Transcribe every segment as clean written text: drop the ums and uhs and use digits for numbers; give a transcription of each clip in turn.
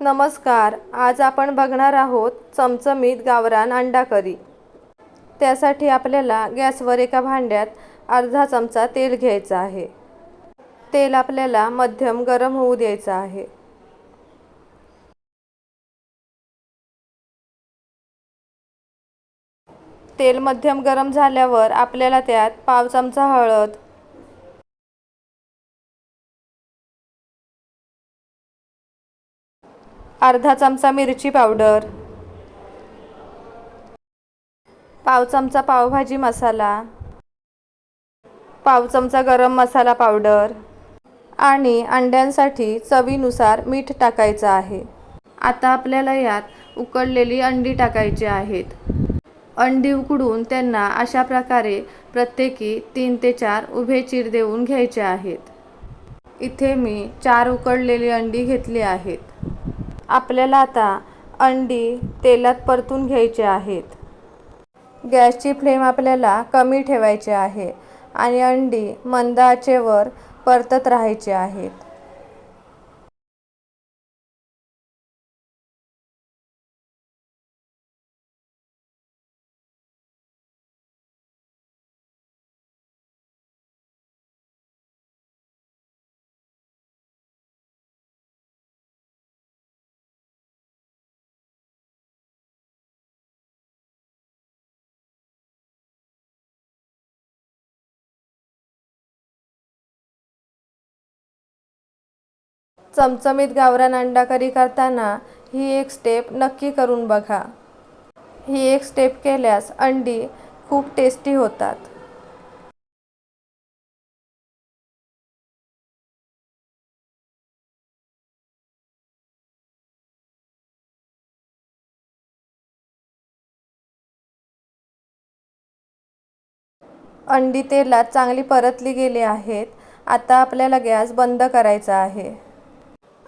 नमस्कार. आज आपण बघणार आहोत चमचमीत गावरान अंडा करी. त्यासाठी आपल्याला गॅसवर एका भांड्यात अर्धा चमचा तेल घ्यायचं आहे. तेल आपल्याला मध्यम गरम होऊ द्यायचं आहे. तेल मध्यम गरम झाल्यावर आपल्याला त्यात पाव चमचा हळद, अर्धा चमचा मिरची पावडर, पाव चमचा पावभाजी मसाला, पाव चमचा गरम मसाला पावडर आणि अंड्यांसाठी चवीनुसार मीठ टाकायचं आहे. आता आपल्याला यात उकडलेली अंडी टाकायची आहेत. अंडी उकडून त्यांना अशा प्रकारे प्रत्येकी 3 ते 4 उभे चीर देऊन घ्यायचे आहेत. इथे मी 4 उकडलेली अंडी घेतली आहेत. आपल्याला आता अंडी तेलात परतून घ्यायची आहेत. गॅसची फ्लेम आपल्याला कमी ठेवायची आहे आणि अंडी मंद आचेवर परतत राहायची आहेत. चमचमीत गावरान अंडा करी करताना ही एक स्टेप नक्की करून बघा. ही एक स्टेप केल्यास अंडी खूप टेस्टी होतात. अंडी तेलात चांगली परतली गेली आहेत. आता आपल्याला गॅस बंद करायचा आहे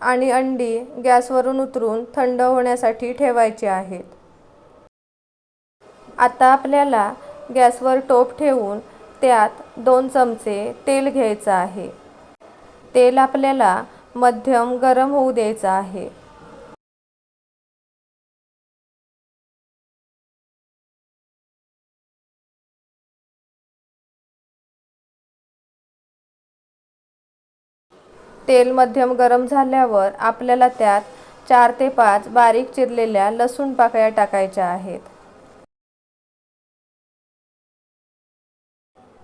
आणि अंडी गॅसवरून उतरून थंड होण्यासाठी ठेवायची आहेत. आता आपल्याला गॅसवर टोप ठेवून त्यात 2 चमचे तेल घ्यायचं आहे. तेल आपल्याला मध्यम गरम होऊ द्यायचं आहे. तेल मध्यम गरम झाल्यावर आपल्याला त्यात 4 ते 5 बारीक चिरलेल्या लसूण पाकळ्या टाकायच्या आहेत.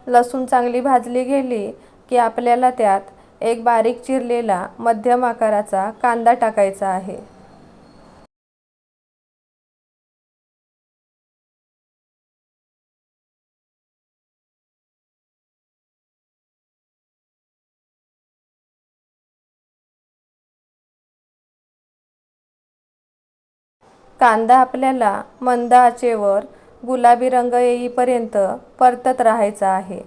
लसूण चांगली भाजली गेली की आपल्याला त्यात एक बारीक चिरलेला मध्यम आकाराचा कांदा टाकायचा आहे. कांदा आपल्याला मंद आचेवर गुलाबी रंग येईपर्यंत परतत राहायचा आहे.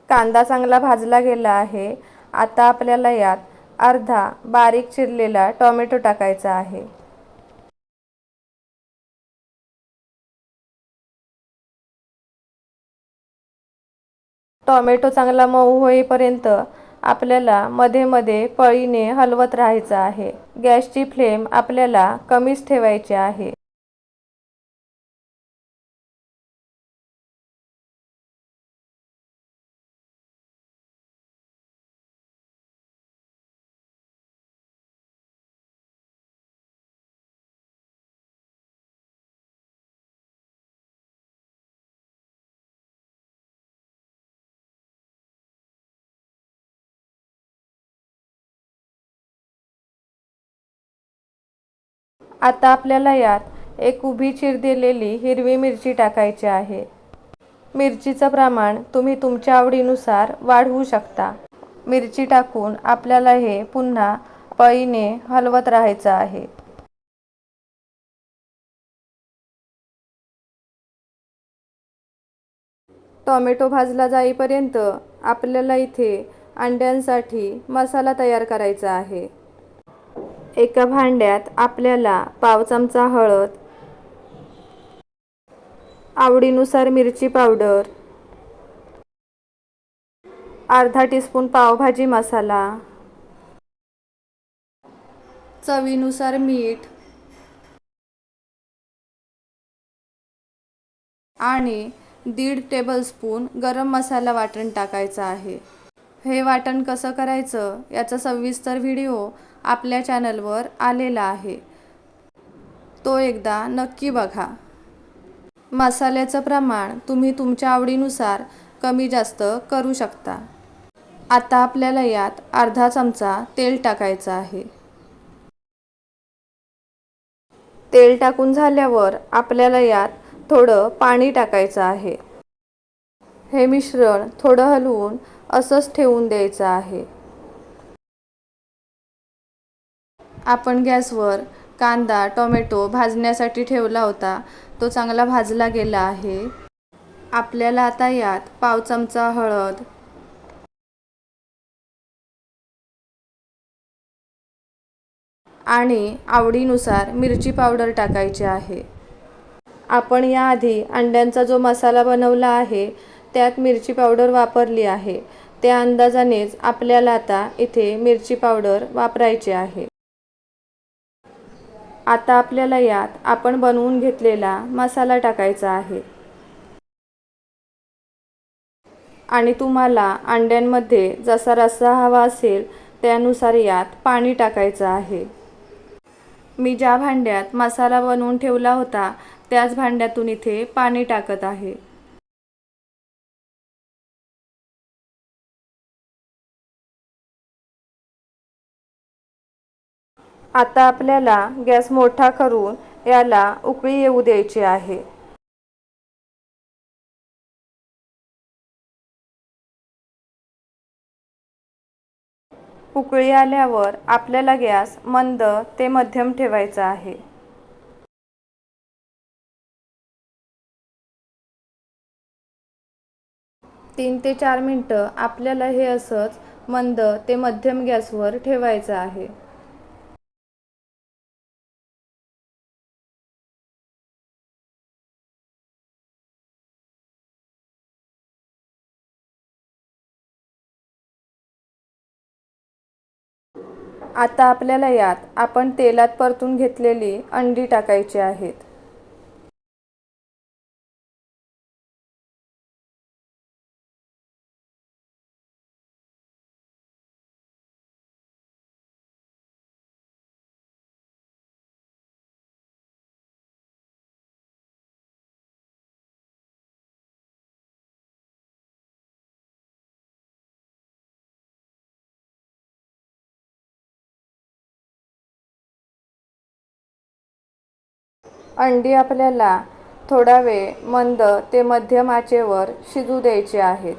कांदा चांगला भाजला गेला आहे. आता आपल्याला यात अर्धा बारीक चिरलेला टोमॅटो टाकायचा आहे. टोमॅटो चांगला मऊ होईपर्यंत आपल्याला मध्ये मध्ये पळीने हलवत राहायचं आहे. गॅसची फ्लेम आपल्याला कमीच ठेवायची आहे. आता आपल्याला यात एक उभी चीर दिलेली हिरवी मिरची टाकायची आहे. मिरचीचं प्रमाण तुम्ही तुमच्या आवडीनुसार वाढवू शकता. मिरची टाकून आपल्याला हे पुन्हा पळीने हलवत राहायचं आहे. टोमॅटो भाजला जाईपर्यंत आपल्याला इथे अंड्यांसाठी मसाला तयार करायचा आहे. एका भांड्यात आपल्याला पाव चमचा हळद, आवडीनुसार मिरची पावडर, अर्धा टीस्पून पावभाजी मसाला, चवीनुसार मीठ आणि 1.5 टेबलस्पून गरम मसाला वाटण टाकायचं आहे. हे वाटण कसं करायचं याचा सविस्तर व्हिडिओ आपल्या चॅनलवर आलेला आहे. तो एकदा नक्की बघा. मसाल्याचं प्रमाण तुम्ही तुमच्या आवडीनुसार कमी जास्त करू शकता. आता आपल्याला यात अर्धा चमचा तेल टाकायचं आहे. तेल टाकून झाल्यावर आपल्याला यात थोडं पाणी टाकायचं आहे. हे मिश्रण थोडं हलवून असंच ठेवून द्यायचं आहे. आपण गॅसवर कांदा, टोमॅटो भाजण्यासाठी ठेवला होता. तो चांगला भाजला गेला आहे. आपल्याला आता यात पाव चमचा हळद, आणि आवडीनुसार मिरची पावडर टाकायची आहे. आपण याआधी अंड्यांचा जो मसाला बनवला आहे त्यात मिरची पावडर वापरली आहे. त्या अंदाजानेच आपल्याला आता इथे मिरची पावडर वापरायची आहे. आता आपल्याला यात आपण बनवून घेतलेला मसाला टाकायचा आहे. आणि तुम्हाला अंड्यांमध्ये जसा रस्सा हवा असेल त्यानुसार यात पाणी टाकायचं आहे. मी ज्या भांड्यात मसाला बनवून ठेवला होता त्याच भांड्यातून इथे पाणी टाकत आहे. आता आपल्याला गॅस मोठा करून याला उकळी येऊ द्यायची आहे. उकळी आल्यावर आपल्याला गॅस मंद ते मध्यम ठेवायचा आहे. तीन ते 4 मिनटं आपल्याला हे असंच मंद ते मध्यम गॅसवर ठेवायचं आहे. आता आपल्याला यात आपण तेलात परतून घेतलेली अंडी टाकायची आहेत. अंडी आपल्याला थोडा वेळ मंद ते मध्यम आचेवर शिजू द्यायची आहेत.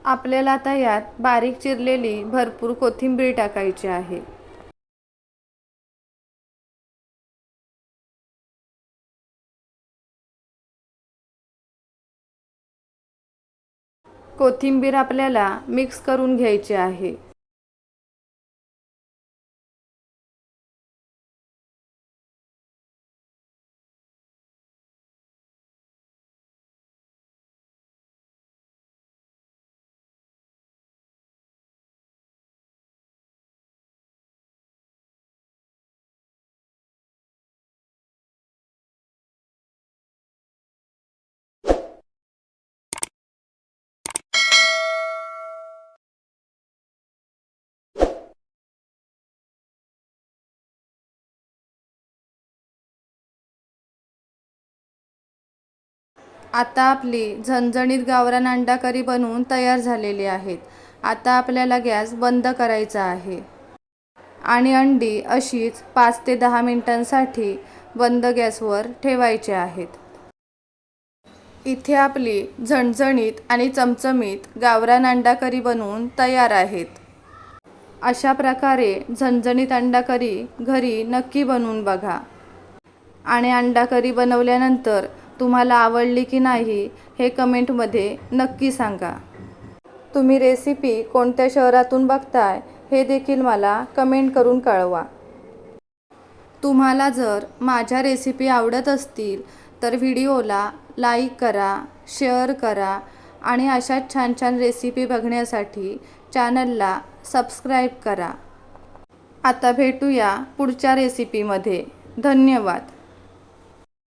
आपल्याला आता यात बारीक चिरलेली भरपूर कोथिंबीर टाकायची आहे. कोथिंबीर आपल्याला मिक्स करून घ्यायची आहे. आता आपली झणझणीत गावरान अंडा करी बनवून तयार झालेली आहेत. आता आपल्याला गॅस बंद करायचा आहे आणि अंडी अशीच 5 ते 10 मिनिटांसाठी बंद गॅसवर ठेवायची आहेत. इथे आपली झणझणीत आणि चमचमीत गावरान अंडा करी बनवून तयार आहेत. अशा प्रकारे झणझणीत अंडा करी घरी नक्की बनवून बघा आणि अंडा करी बनवल्यानंतर तुम्हाला आवडली की नाही हे कमेंटमध्ये नक्की सांगा. तुम्ही रेसिपी कोणत्या शहरातून बघताय हे देखील मला कमेंट करून कळवा. तुम्हाला जर माझ्या रेसिपी आवडत असतील तर व्हिडिओला लाईक करा, शेअर करा आणि अशाच छान छान रेसिपी बघण्यासाठी चॅनलला सबस्क्राईब करा. आता भेटूया पुढच्या रेसिपीमध्ये. धन्यवाद.